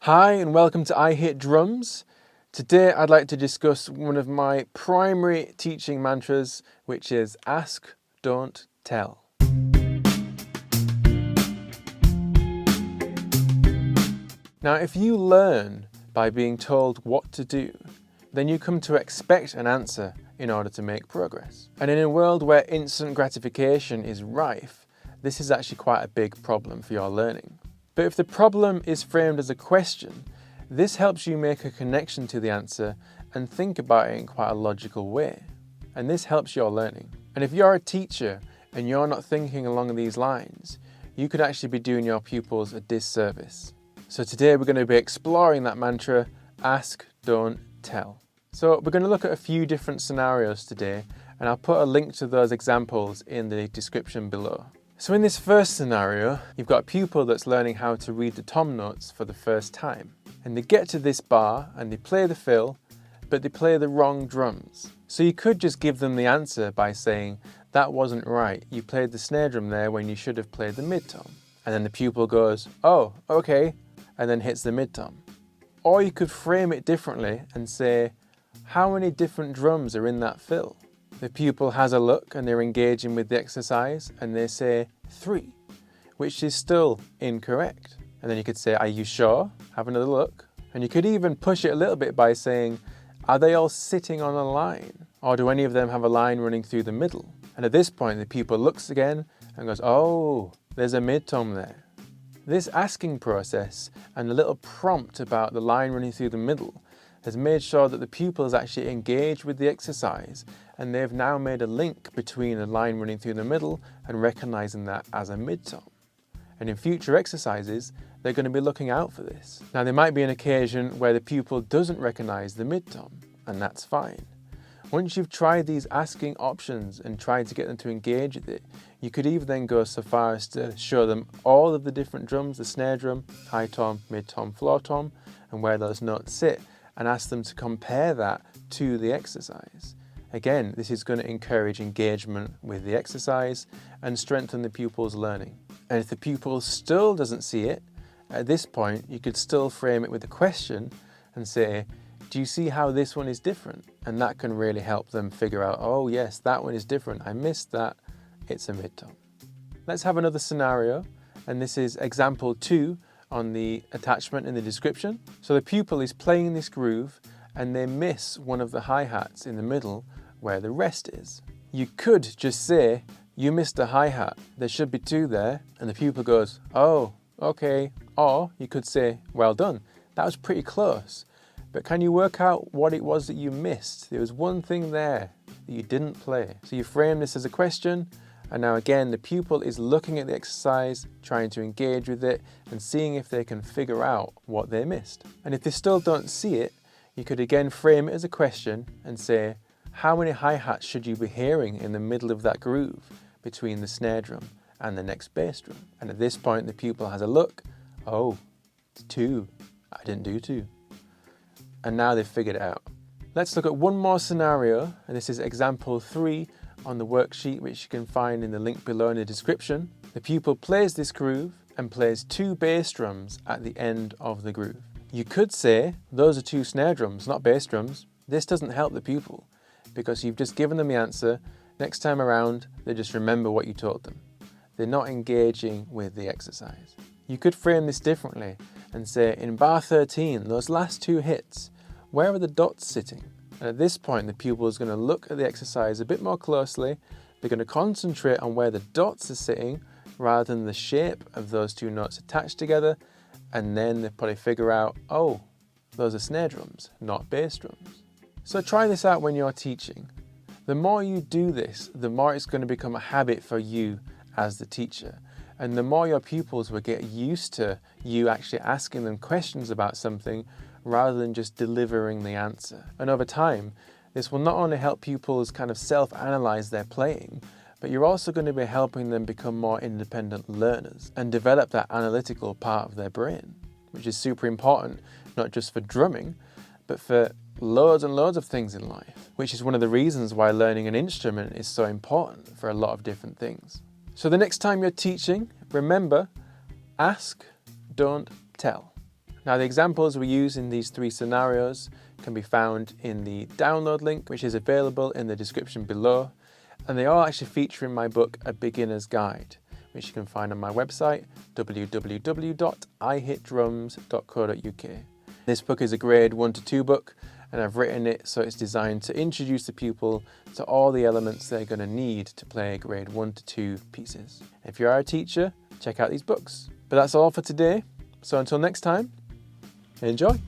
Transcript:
Hi and welcome to I Hate Drums. Today I'd like to discuss one of my primary teaching mantras, which is ask, don't tell. Now, if you learn by being told what to do, then you come to expect an answer in order to make progress. And in a world where instant gratification is rife, this is actually quite a big problem for your learning. But if the problem is framed as a question, this helps you make a connection to the answer and think about it in quite a logical way. And this helps your learning. And if you're a teacher and you're not thinking along these lines, you could actually be doing your pupils a disservice. So today we're going to be exploring that mantra, ask, don't tell. So we're going to look at a few different scenarios today, and I'll put a link to those examples in the description below. So in this first scenario, you've got a pupil that's learning how to read the tom notes for the first time. And they get to this bar and they play the fill, but they play the wrong drums. So you could just give them the answer by saying, that wasn't right, you played the snare drum there when you should have played the mid-tom. And then the pupil goes, oh, okay, and then hits the mid-tom. Or you could frame it differently and say, how many different drums are in that fill? The pupil has a look and they're engaging with the exercise and they say 3, which is still incorrect. And then you could say, are you sure? Have another look. And you could even push it a little bit by saying, are they all sitting on a line? Or do any of them have a line running through the middle? And at this point, the pupil looks again and goes, oh, there's a mid-tom there. This asking process and a little prompt about the line running through the middle has made sure that the pupils actually engage with the exercise, and they've now made a link between the line running through the middle and recognizing that as a mid-tom. And in future exercises, they're going to be looking out for this. Now, there might be an occasion where the pupil doesn't recognize the mid-tom, and that's fine. Once you've tried these asking options and tried to get them to engage with it, you could even then go so far as to show them all of the different drums, the snare drum, high tom, mid tom, floor tom, and where those notes sit, and ask them to compare that to the exercise. Again, this is going to encourage engagement with the exercise and strengthen the pupil's learning. And if the pupil still doesn't see it, at this point, you could still frame it with a question and say, do you see how this one is different? And that can really help them figure out, oh yes, that one is different. I missed that. It's a mid-tom. Let's have another scenario. And this is example 2 on the attachment in the description. So the pupil is playing this groove and they miss one of the hi-hats in the middle where the rest is. You could just say, you missed a hi-hat. There should be 2 there. And the pupil goes, oh, okay. Or you could say, well done. That was pretty close. But can you work out what it was that you missed? There was one thing there that you didn't play. So you frame this as a question, and now again the pupil is looking at the exercise, trying to engage with it and seeing if they can figure out what they missed. And if they still don't see it, you could again frame it as a question and say, how many hi-hats should you be hearing in the middle of that groove between the snare drum and the next bass drum? And at this point the pupil has a look, oh, it's 2, I didn't do 2. And now they've figured it out. Let's look at one more scenario, and this is example 3 on the worksheet, which you can find in the link below in the description. The pupil plays this groove and plays 2 bass drums at the end of the groove. You could say, those are 2 snare drums, not bass drums. This doesn't help the pupil because you've just given them the answer. Next time around, they just remember what you taught them. They're not engaging with the exercise. You could frame this differently and say, in bar 13, those last 2 hits, where are the dots sitting? And at this point, the pupil is going to look at the exercise a bit more closely. They're going to concentrate on where the dots are sitting rather than the shape of those 2 notes attached together. And then they probably figure out, oh, those are snare drums, not bass drums. So try this out when you're teaching. The more you do this, the more it's going to become a habit for you as the teacher. And the more your pupils will get used to you actually asking them questions about something rather than just delivering the answer. And over time, this will not only help pupils kind of self-analyze their playing, but you're also going to be helping them become more independent learners and develop that analytical part of their brain, which is super important, not just for drumming, but for loads and loads of things in life, which is one of the reasons why learning an instrument is so important for a lot of different things. So the next time you're teaching, remember, ask, don't tell. Now the examples we use in these 3 scenarios can be found in the download link, which is available in the description below, and they all actually feature in my book A Beginner's Guide, which you can find on my website www.ihitdrums.co.uk. This book is a grade 1 to 2 book, and I've written it so it's designed to introduce the pupil to all the elements they're going to need to play grade 1 to 2 pieces. If you are a teacher, check out these books. But that's all for today, so until next time, enjoy!